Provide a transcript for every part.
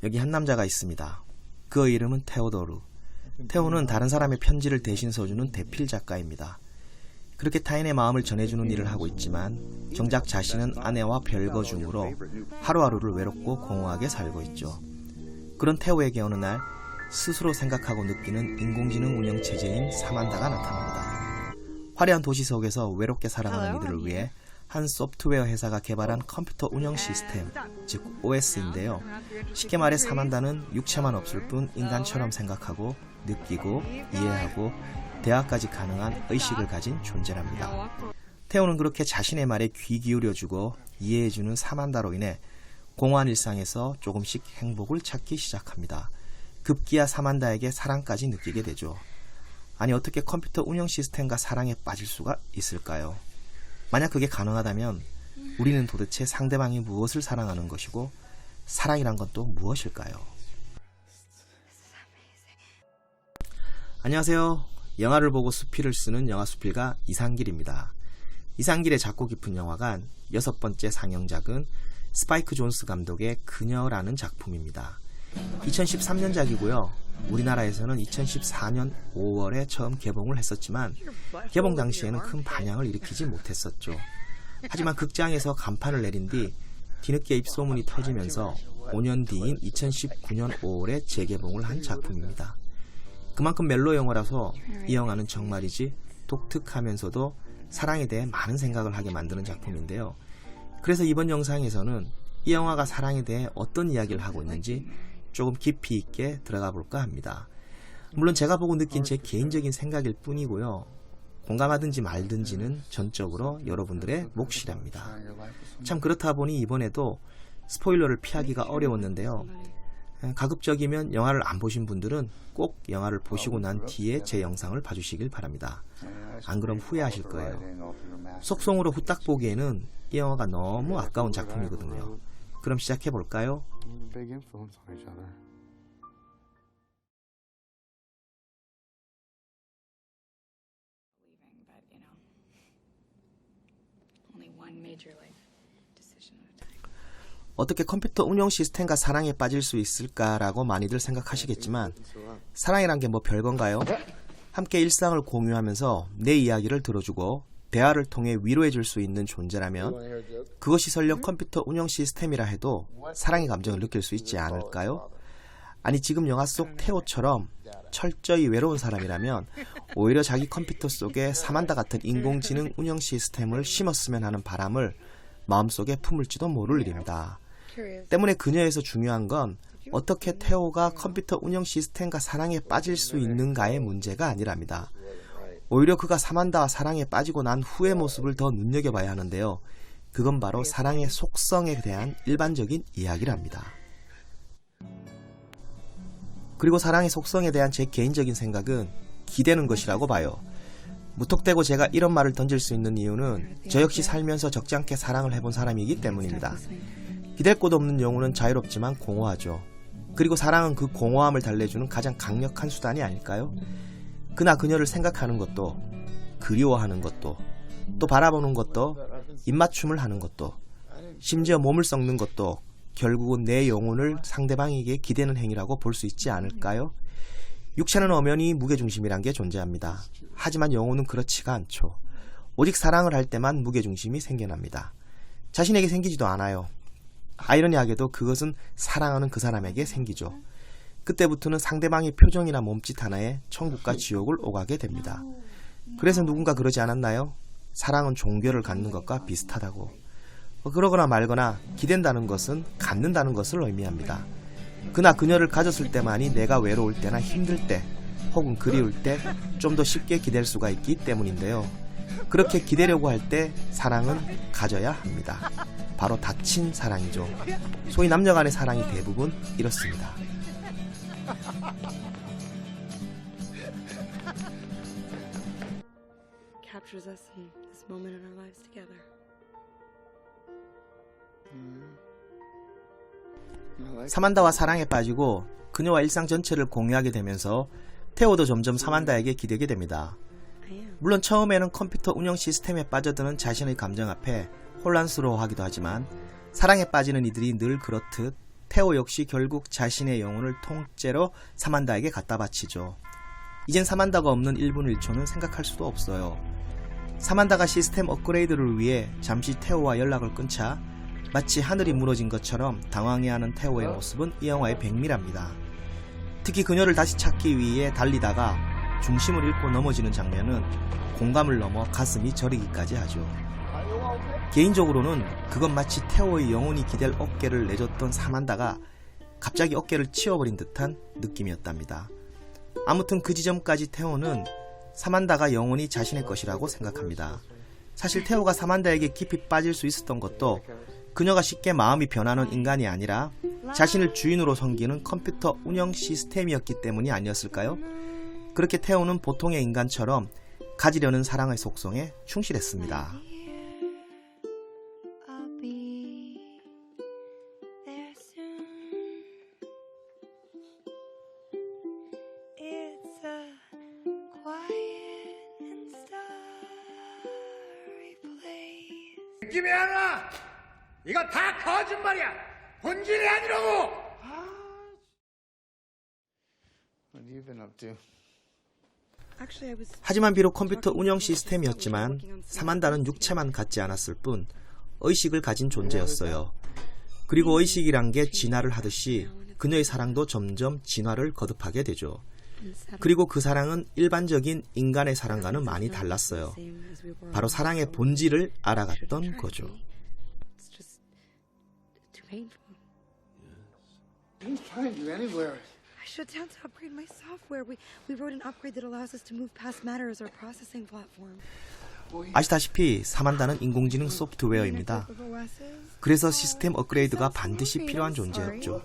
여기 한 남자가 있습니다. 그의 이름은 테오도르. 테오는 다른 사람의 편지를 대신 써주는 대필 작가입니다. 그렇게 타인의 마음을 전해주는 일을 하고 있지만 정작 자신은 아내와 별거 중으로 하루하루를 외롭고 공허하게 살고 있죠. 그런 테오에게 어느 날 스스로 생각하고 느끼는 인공지능 운영 체제인 사만다가 나타납니다. 화려한 도시 속에서 외롭게 살아가는 이들을 위해 한 소프트웨어 회사가 개발한 컴퓨터 운영 시스템, 즉 OS인데요. 쉽게 말해 사만다는 육체만 없을 뿐 인간처럼 생각하고 느끼고 이해하고 대화까지 가능한 의식을 가진 존재랍니다. 테오는 그렇게 자신의 말에 귀 기울여주고 이해해주는 사만다로 인해 공허한 일상에서 조금씩 행복을 찾기 시작합니다. 급기야 사만다에게 사랑까지 느끼게 되죠. 아니 어떻게 컴퓨터 운영 시스템과 사랑에 빠질 수가 있을까요? 만약 그게 가능하다면 우리는 도대체 상대방이 무엇을 사랑하는 것이고 사랑이란 건 또 무엇일까요? 안녕하세요. 영화를 보고 수필을 쓰는 영화수필가 이상길입니다. 이상길의 작고 깊은 영화관 6번째 상영작은 스파이크 존스 감독의 그녀라는 작품입니다. 2013년작이고요. 우리나라에서는 2014년 5월에 처음 개봉을 했었지만 개봉 당시에는 큰 반향을 일으키지 못했었죠. 하지만 극장에서 간판을 내린 뒤 뒤늦게 입소문이 터지면서 5년 뒤인 2019년 5월에 재개봉을 한 작품입니다. 그만큼 멜로 영화라서 이 영화는 정말이지 독특하면서도 사랑에 대해 많은 생각을 하게 만드는 작품인데요. 그래서 이번 영상에서는 이 영화가 사랑에 대해 어떤 이야기를 하고 있는지 조금 깊이 있게 들어가 볼까 합니다. 물론 제가 보고 느낀 제 개인적인 생각일 뿐이고요. 공감하든지 말든지는 전적으로 여러분들의 몫이랍니다. 참 그렇다 보니 이번에도 스포일러를 피하기가 어려웠는데요. 가급적이면 영화를 안 보신 분들은 꼭 영화를 보시고 난 뒤에 제 영상을 봐주시길 바랍니다. 안 그럼 후회하실 거예요. 속성으로 후딱 보기에는 이 영화가 너무 아까운 작품이거든요. 그럼 시작해볼까요? 어떻게 컴퓨터 운영 시스템과 사랑에 빠질 수 있을까라고 많이들 생각하시겠지만 사랑이란 게 뭐 별건가요? 함께 일상을 공유하면서 내 이야기를 들어주고 대화를 통해 위로해줄 수 있는 존재라면 그것이 설령 컴퓨터 운영 시스템이라 해도 사랑의 감정을 느낄 수 있지 않을까요? 아니 지금 영화 속 테오처럼 철저히 외로운 사람이라면 오히려 자기 컴퓨터 속에 사만다 같은 인공지능 운영 시스템을 심었으면 하는 바람을 마음속에 품을지도 모를 일입니다. 때문에 그녀에서 중요한 건 어떻게 테오가 컴퓨터 운영 시스템과 사랑에 빠질 수 있는가의 문제가 아니랍니다. 오히려 그가 사만다와 사랑에 빠지고 난 후의 모습을 더 눈여겨봐야 하는데요. 그건 바로 사랑의 속성에 대한 일반적인 이야기랍니다. 그리고 사랑의 속성에 대한 제 개인적인 생각은 기대는 것이라고 봐요. 무턱대고 제가 이런 말을 던질 수 있는 이유는 저 역시 살면서 적지 않게 사랑을 해본 사람이기 때문입니다. 기댈 곳 없는 영혼은 자유롭지만 공허하죠. 그리고 사랑은 그 공허함을 달래주는 가장 강력한 수단이 아닐까요? 그나 그녀를 생각하는 것도, 그리워하는 것도, 또 바라보는 것도, 입맞춤을 하는 것도, 심지어 몸을 썩는 것도 결국은 내 영혼을 상대방에게 기대는 행위라고 볼 수 있지 않을까요? 육체는 엄연히 무게중심이란 게 존재합니다. 하지만 영혼은 그렇지가 않죠. 오직 사랑을 할 때만 무게중심이 생겨납니다. 자신에게 생기지도 않아요. 아이러니하게도 그것은 사랑하는 그 사람에게 생기죠. 그때부터는 상대방의 표정이나 몸짓 하나에 천국과 지옥을 오가게 됩니다. 그래서 누군가 그러지 않았나요? 사랑은 종교를 갖는 것과 비슷하다고. 그러거나 말거나 기댄다는 것은 갖는다는 것을 의미합니다. 그나 그녀를 가졌을 때만이 내가 외로울 때나 힘들 때 혹은 그리울 때 좀 더 쉽게 기댈 수가 있기 때문인데요. 그렇게 기대려고 할 때 사랑은 가져야 합니다. 바로 닫힌 사랑이죠. 소위 남녀 간의 사랑이 대부분 이렇습니다. 사만다와 사랑에 빠지고 그녀와 일상 전체를 공유하게 되면서 테오도 점점 사만다에게 기대게 됩니다. 물론 처음에는 컴퓨터 운영 시스템에 빠져드는 자신의 감정 앞에 혼란스러워하기도 하지만 사랑에 빠지는 이들이 늘 그렇듯 태호 역시 결국 자신의 영혼을 통째로 사만다에게 갖다 바치죠. 이젠 사만다가 없는 1분 1초는 생각할 수도 없어요. 사만다가 시스템 업그레이드를 위해 잠시 태호와 연락을 끊자 마치 하늘이 무너진 것처럼 당황해하는 태호의 모습은 이 영화의 백미랍니다. 특히 그녀를 다시 찾기 위해 달리다가 중심을 잃고 넘어지는 장면은 공감을 넘어 가슴이 저리기까지 하죠. 개인적으로는 그건 마치 태호의 영혼이 기댈 어깨를 내줬던 사만다가 갑자기 어깨를 치워버린 듯한 느낌이었답니다. 아무튼 그 지점까지 태호는 사만다가 영원히 자신의 것이라고 생각합니다. 사실 태호가 사만다에게 깊이 빠질 수 있었던 것도 그녀가 쉽게 마음이 변하는 인간이 아니라 자신을 주인으로 섬기는 컴퓨터 운영 시스템이었기 때문이 아니었을까요? 그렇게 태호는 보통의 인간처럼 가지려는 사랑의 속성에 충실했습니다. 느낌이 안 와! 이거 다 거짓말이야! 본질이 아니라고! What have you been up to? 하지만 비록 컴퓨터 운영 시스템이었지만 사만다는 육체만 갖지 않았을 뿐 의식을 가진 존재였어요. 그리고 의식이란 게 진화를 하듯이 그녀의 사랑도 점점 진화를 거듭하게 되죠. 그리고 그 사랑은 일반적인 인간의 사랑과는 많이 달랐어요. 바로 사랑의 본질을 알아갔던 거죠. Didn't find you anywhere. I shut down to upgrade my software. We wrote an upgrade that allows us to move past matter as our processing platform. 아시다시피 사만다는 인공지능 소프트웨어입니다. 그래서 시스템 업그레이드가 반드시 필요한 존재였죠.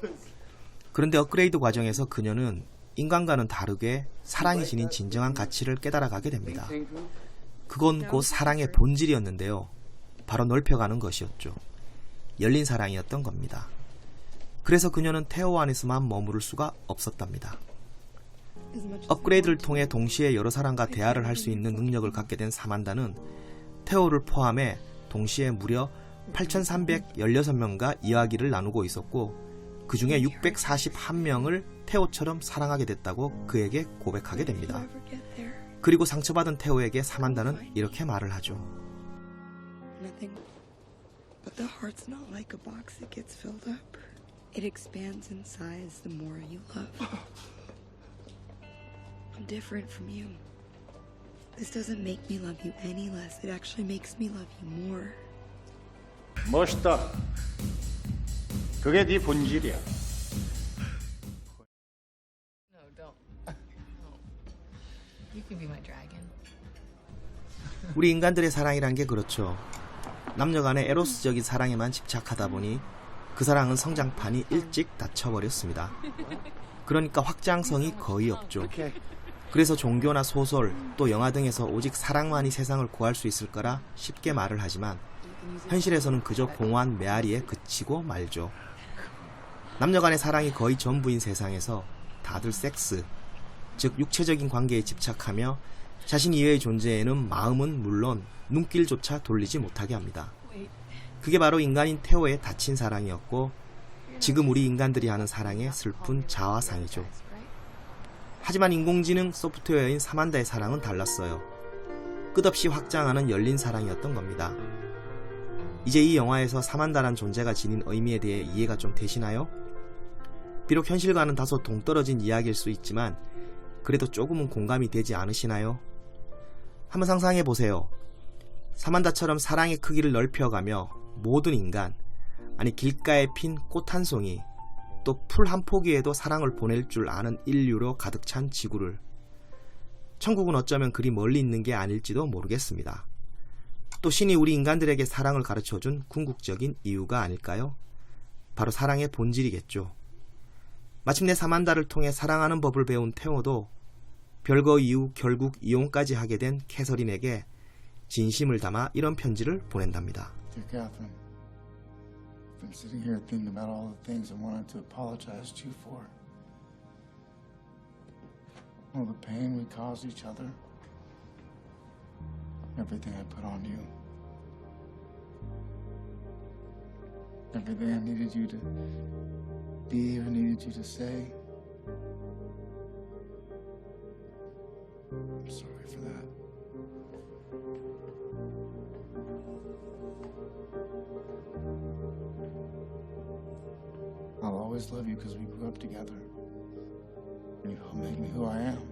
그런데 업그레이드 과정에서 그녀는 인간과는 다르게 사랑이 지닌 진정한 가치를 깨달아가게 됩니다. 그건 곧 사랑의 본질이었는데요. 바로 넓혀가는 것이었죠. 열린 사랑이었던 겁니다. 그래서 그녀는 태호 안에서만 머무를 수가 없었답니다. 업그레이드를 통해 동시에 여러 사람과 대화를 할 수 있는 능력을 갖게 된 사만다는 태호를 포함해 동시에 무려 8,316명과 이야기를 나누고 있었고 그 중에 641명을 태호처럼 사랑하게 됐다고 그에게 고백하게 됩니다. 그리고 상처받은 태호에게 사만다는 이렇게 말을 하죠. But the heart's not like a box that gets filled up. It expands in size the more you love. I'm different from you. This doesn't make me love you any less. It actually makes me love you more. 멋있다. 그게 네 본질이야. No, don't. No. You can be my dragon. 우리 인간들의 사랑이란 게 그렇죠. 남녀 간의 에로스적인 사랑에만 집착하다 보니 그 사랑은 성장판이 일찍 닫혀버렸습니다. 그러니까 확장성이 거의 없죠. 그래서 종교나 소설 또 영화 등에서 오직 사랑만이 세상을 구할 수 있을 거라 쉽게 말을 하지만 현실에서는 그저 공허한 메아리에 그치고 말죠. 남녀 간의 사랑이 거의 전부인 세상에서 다들 섹스, 즉 육체적인 관계에 집착하며 자신 이외의 존재에는 마음은 물론 눈길조차 돌리지 못하게 합니다. 그게 바로 인간인 태호의 닫힌 사랑이었고 지금 우리 인간들이 하는 사랑의 슬픈 자화상이죠. 하지만 인공지능 소프트웨어인 사만다의 사랑은 달랐어요. 끝없이 확장하는 열린 사랑이었던 겁니다. 이제 이 영화에서 사만다란 존재가 지닌 의미에 대해 이해가 좀 되시나요? 비록 현실과는 다소 동떨어진 이야기일 수 있지만 그래도 조금은 공감이 되지 않으시나요? 한번 상상해보세요. 사만다처럼 사랑의 크기를 넓혀가며 모든 인간, 아니 길가에 핀 꽃 한 송이, 또 풀 한 포기에도 사랑을 보낼 줄 아는 인류로 가득 찬 지구를. 천국은 어쩌면 그리 멀리 있는 게 아닐지도 모르겠습니다. 또 신이 우리 인간들에게 사랑을 가르쳐준 궁극적인 이유가 아닐까요? 바로 사랑의 본질이겠죠. 마침내 사만다를 통해 사랑하는 법을 배운 태호도 별거 이후 결국 이혼까지 하게 된 캐서린에게 진심을 담아 이런 편지를 보낸답니다. Dear Catherine, I've been sitting here thinking about all the things I wanted to apologize to you for. All the pain we caused each other. Everything I put on you. Everything I needed you to be or needed you to say. I'm sorry for that. I'll always love you because we grew up together. And you helped make me who I am.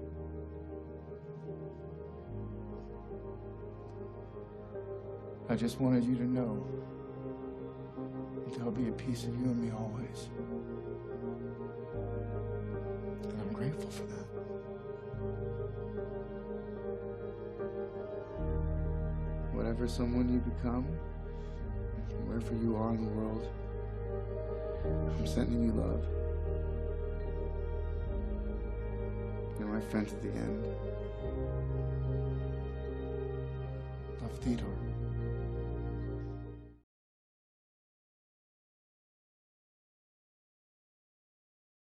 I just wanted you to know that there'll be a piece of you and me always. And I'm grateful for that. Whatever someone you become, wherever you are in the world, I'm sending you love. You're my friend to the end. Love, Theodore.